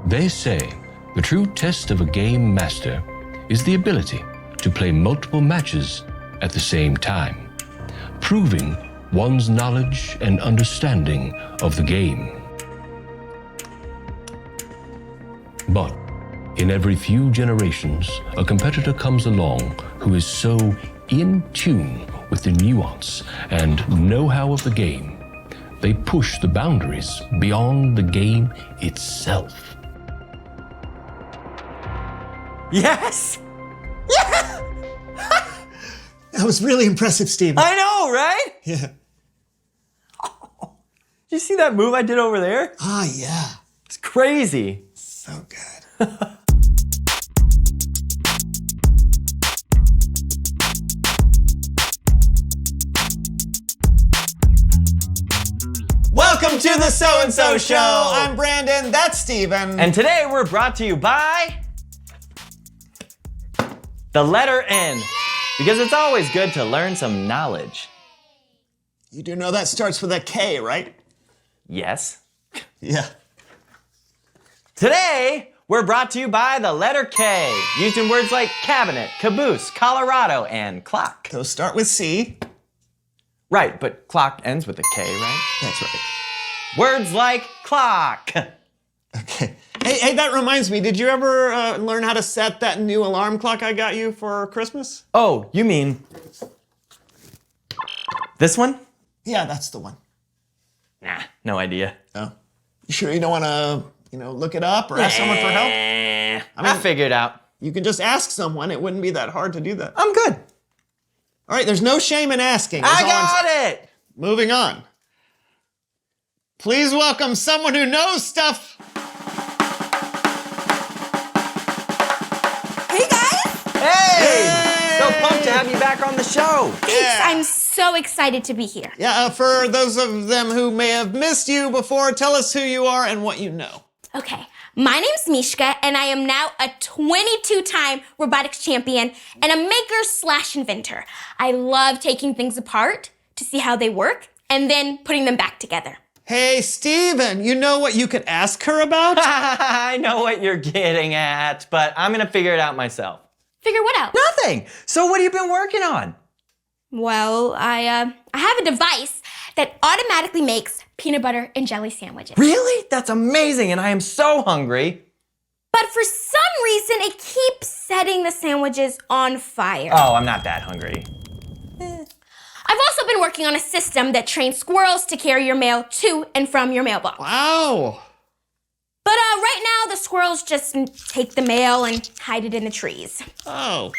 They say the true test of a game master is the ability to play multiple matches at the same time, proving one's knowledge and understanding of the game. But in every few generations, a competitor comes along who is so in tune with the nuance and know-how of the game, they push the boundaries beyond the game itself. Yes! Yeah! That was really impressive, Steven. I know, right? Yeah. Oh, did you see that move I did over there? Ah, yeah. It's crazy. So good. Welcome to the So-and-So Show. I'm Brandon, that's Steven. And today we're brought to you by the letter N, because it's always good to learn some knowledge. You do know that starts with a K, right? Yes. Yeah. Today, we're brought to you by the letter K, used in words like cabinet, caboose, Colorado, and clock. Those start with C. Right, but clock ends with a K, right? That's right. Words like clock. Okay. Hey, that reminds me, did you ever learn how to set that new alarm clock I got you for Christmas? Oh, you mean this one? Yeah, that's the one. Nah, no idea. Oh. You sure you don't want to, look it up or ask someone for help? I'll figure it out. You can just ask someone. It wouldn't be that hard to do that. I'm good. All right, there's no shame in asking. I got it! Moving on. Please welcome someone who knows stuff. Hey guys! Hey! So pumped to have you back on the show. Thanks, Yeah. I'm so excited to be here. Yeah, for those of them who may have missed you before, tell us who you are and what you know. Okay, my name's Mishka, and I am now a 22-time robotics champion and a maker/inventor. I love taking things apart to see how they work and then putting them back together. Hey, Steven, you know what you could ask her about? I know what you're getting at, but I'm gonna figure it out myself. Figure what out? Nothing! So what have you been working on? Well, I have a device that automatically makes peanut butter and jelly sandwiches. Really? That's amazing, and I am so hungry. But for some reason, it keeps setting the sandwiches on fire. Oh, I'm not that hungry. I've also been working on a system that trains squirrels to carry your mail to and from your mailbox. Wow. But right now, the squirrels just take the mail and hide it in the trees. Oh.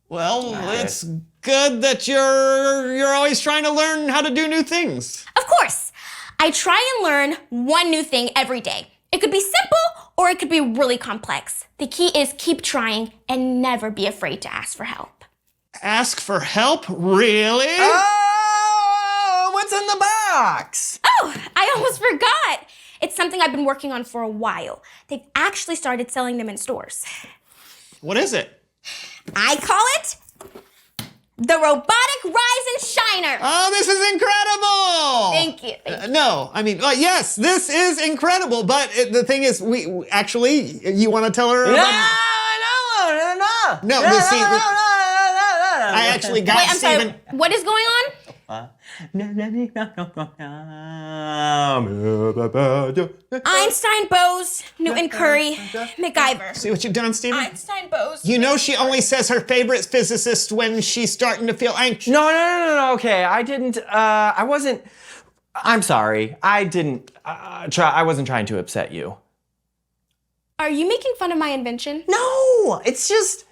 Well, Got it's good that you're always trying to learn how to do new things. Of course, I try and learn one new thing every day. It could be simple or it could be really complex. The key is keep trying and never be afraid to ask for help. Ask for help? Really? Oh, what's in the box? Oh, I almost forgot. It's something I've been working on for a while. They've actually started selling them in stores. What is it? I call it the Robotic Rise and Shiner. Oh, this is incredible! Thank you. No, I mean, yes, this is incredible, but the thing is, we actually, you want to tell her about... No, see, I actually got Wait, I'm Steven... sorry. What is going on? Einstein, Bose, Newton, Curry, MacGyver. See what you've done, Steven? Einstein, Bose. You know she only says her favorite physicist when she's starting to feel anxious. No, okay, I didn't, I'm sorry. I didn't, I wasn't trying to upset you. Are you making fun of my invention? No, it's just,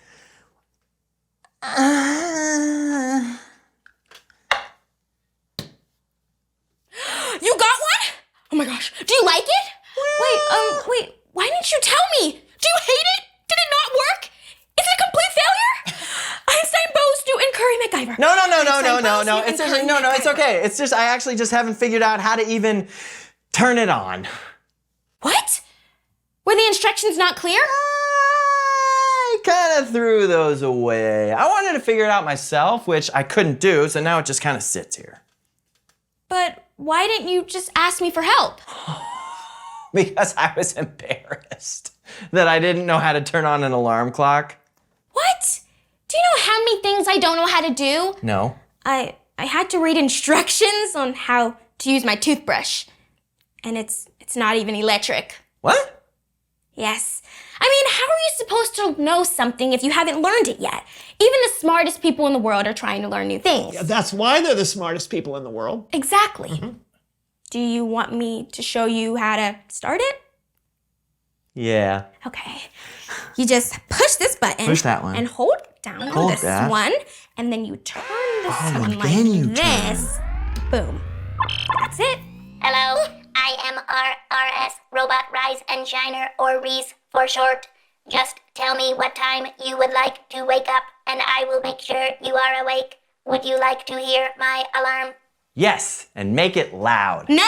You got one? Oh my gosh. Do you like it? Wait, why didn't you tell me? Do you hate it? Did it not work? Is it a complete failure? Einstein, Bose, Newton, Curry, MacGyver. no. Newton, It's Curry, it's okay. It's just, I actually just haven't figured out how to even turn it on. What? Were the instructions not clear? I kind of threw those away. I wanted to figure it out myself, which I couldn't do, so now it just kind of sits here. But why didn't you just ask me for help? because I was embarrassed that I didn't know how to turn on an alarm clock. What? Do you know how many things I don't know how to do? No. I had to read instructions on how to use my toothbrush. And it's not even electric. What? Yes. I mean, how are you supposed to know something if you haven't learned it yet? Even the smartest people in the world are trying to learn new things. That's why they're the smartest people in the world. Exactly. Do you want me to show you how to start it? Yeah. Okay. You just push this button. Push that one. And hold down Hold this that. one. And then you turn this one and like then you this. Boom. That's it. Hello, I am RRS, Robot Rise and Shiner, or Reese for short. Just tell me what time you would like to wake up, and I will make sure you are awake. Would you like to hear my alarm? Yes, and make it loud. No!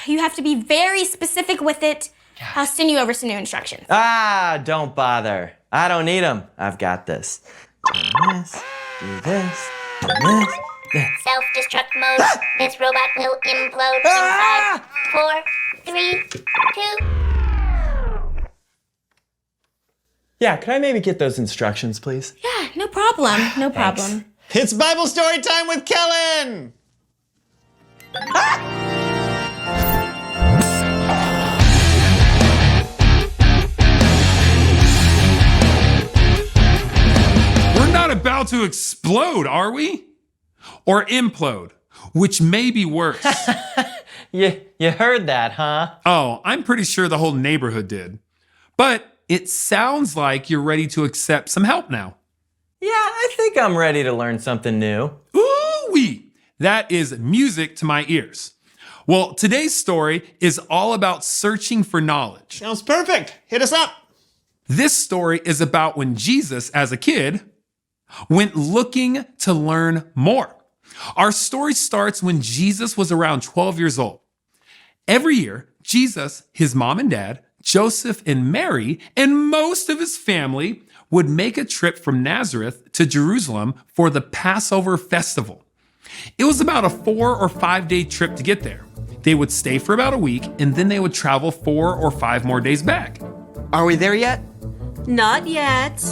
You have to be very specific with it. I'll send you over some new instructions. Don't bother. I don't need them. I've got this. Turn this, do this, turn this. Self-destruct mode. This robot will implode in 5, 4, 3, 2. Yeah, could I maybe get those instructions, please? Yeah, no problem. No problem. It's Bible story time with Kellen! We're not about to explode, are we? Or implode, which may be worse. You heard that, huh? Oh, I'm pretty sure the whole neighborhood did. But it sounds like you're ready to accept some help now. Yeah, I think I'm ready to learn something new. Ooh-wee! That is music to my ears. Well, today's story is all about searching for knowledge. Sounds perfect. Hit us up. This story is about when Jesus, as a kid, went looking to learn more. Our story starts when Jesus was around 12 years old. Every year, Jesus, his mom and dad, Joseph and Mary, and most of his family would make a trip from Nazareth to Jerusalem for the Passover festival. It was about a 4 or 5 day trip to get there. They would stay for about a week and then they would travel 4 or 5 more days back. Are we there yet? Not yet.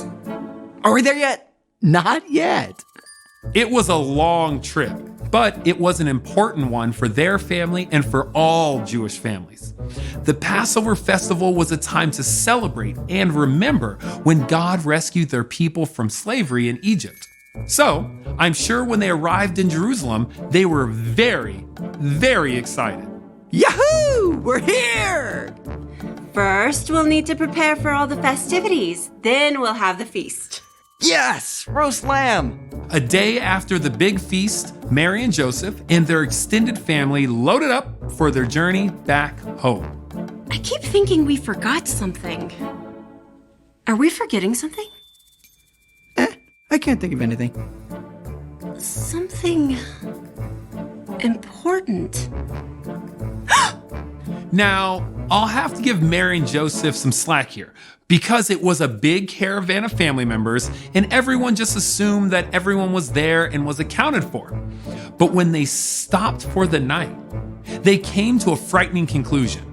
Are we there yet? Not yet. It was a long trip, but it was an important one for their family and for all Jewish families. The Passover festival was a time to celebrate and remember when God rescued their people from slavery in Egypt. So, I'm sure when they arrived in Jerusalem, they were very, very excited. Yahoo! We're here! First, we'll need to prepare for all the festivities. Then we'll have the feast. Yes! Roast lamb! A day after the big feast, Mary and Joseph and their extended family loaded up for their journey back home. I keep thinking we forgot something. Are we forgetting something? I can't think of anything. Something important. Now, I'll have to give Mary and Joseph some slack here because it was a big caravan of family members and everyone just assumed that everyone was there and was accounted for. But when they stopped for the night, they came to a frightening conclusion.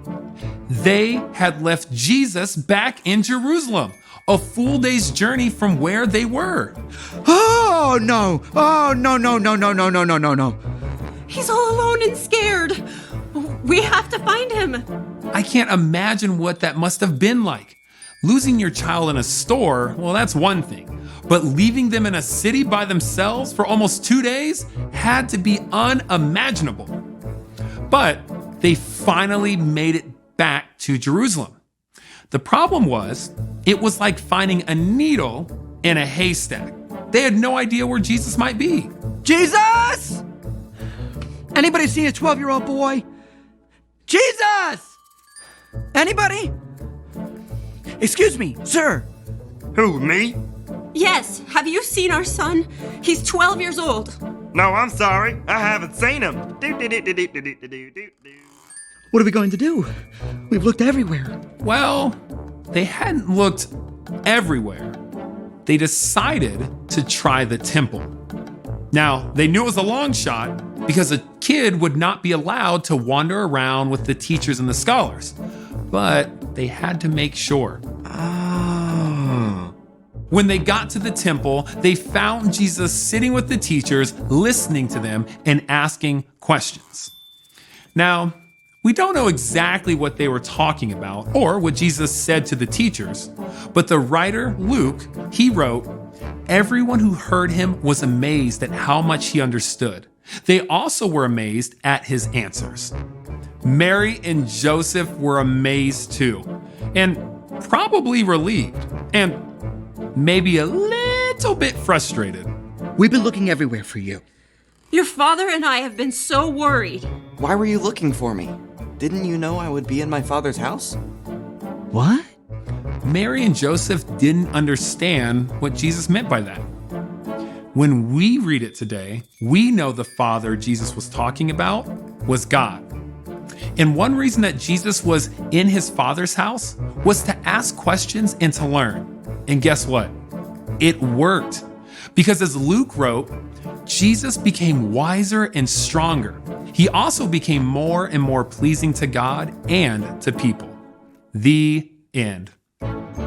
They had left Jesus back in Jerusalem, a full day's journey from where they were. Oh, no! Oh, no. He's all alone and scared. We have to find him. I can't imagine what that must have been like. Losing your child in a store, well, that's one thing. But leaving them in a city by themselves for almost 2 days had to be unimaginable. But they finally made it back to Jerusalem. The problem was, it was like finding a needle in a haystack. They had no idea where Jesus might be. Jesus! Anybody seen a 12-year-old boy? Jesus! Anybody? Excuse me, sir. Who, me? Yes, have you seen our son? He's 12 years old. No, I'm sorry. I haven't seen him. What are we going to do? We've looked everywhere. Well, they hadn't looked everywhere. They decided to try the temple. Now, they knew it was a long shot because a kid would not be allowed to wander around with the teachers and the scholars, but they had to make sure. When they got to the temple, they found Jesus sitting with the teachers, listening to them and asking questions. Now, we don't know exactly what they were talking about or what Jesus said to the teachers, but the writer, Luke, he wrote, "Everyone who heard him was amazed at how much he understood. They also were amazed at his answers." Mary and Joseph were amazed too, and probably relieved, and maybe a little bit frustrated. We've been looking everywhere for you. Your father and I have been so worried. Why were you looking for me? Didn't you know I would be in my father's house? What? Mary and Joseph didn't understand what Jesus meant by that. When we read it today, we know the Father Jesus was talking about was God. And one reason that Jesus was in his Father's house was to ask questions and to learn. And guess what? It worked. Because as Luke wrote, Jesus became wiser and stronger. He also became more and more pleasing to God and to people. The end.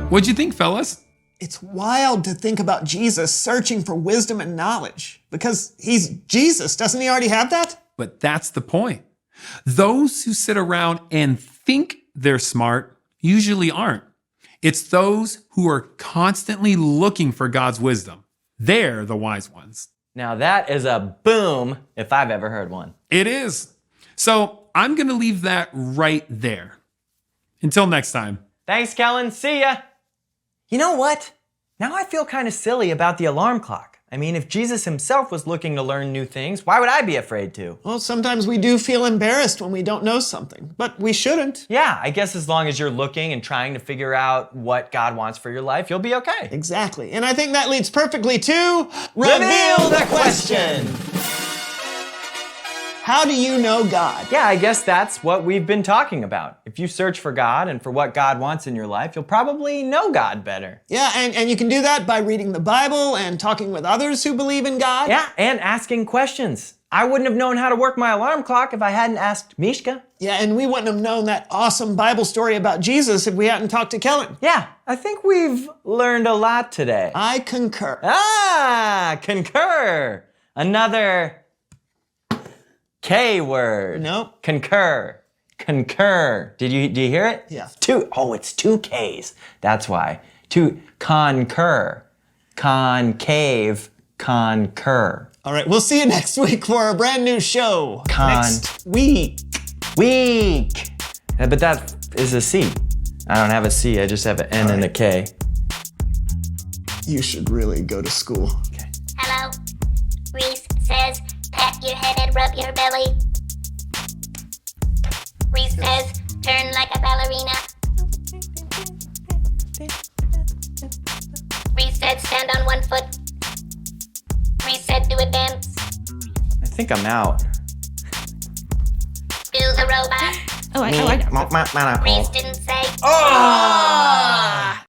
What'd you think, fellas? It's wild to think about Jesus searching for wisdom and knowledge because he's Jesus. Doesn't he already have that? But that's the point. Those who sit around and think they're smart usually aren't. It's those who are constantly looking for God's wisdom. They're the wise ones. Now that is a boom if I've ever heard one. It is. So I'm going to leave that right there. Until next time. Thanks, Kellen. See ya. You know what? Now I feel kind of silly about the alarm clock. I mean, if Jesus himself was looking to learn new things, why would I be afraid to? Well, sometimes we do feel embarrassed when we don't know something, but we shouldn't. Yeah, I guess as long as you're looking and trying to figure out what God wants for your life, you'll be okay. Exactly. And I think that leads perfectly to Reveal the question. How do you know God? Yeah, I guess that's what we've been talking about. If you search for God and for what God wants in your life, you'll probably know God better. Yeah, and you can do that by reading the Bible and talking with others who believe in God. Yeah, and asking questions. I wouldn't have known how to work my alarm clock if I hadn't asked Mishka. Yeah, and we wouldn't have known that awesome Bible story about Jesus if we hadn't talked to Kellen. Yeah, I think we've learned a lot today. I concur. Concur. Another K word. Nope. Concur. Do you hear it? Yeah. It's two K's. That's why. Concur. Concave. Concur. All right, we'll see you next week for a brand new show. Next week. But that is a C. I don't have a C, I just have an N and a K. You should really go to school. Okay. Hello? Reese says, pat your head and rub your belly. Reese says, turn like a ballerina. Reese said, stand on one foot. Reese said, do a dance. I think I'm out. Do the robot. Oh, I Reese didn't say. Oh!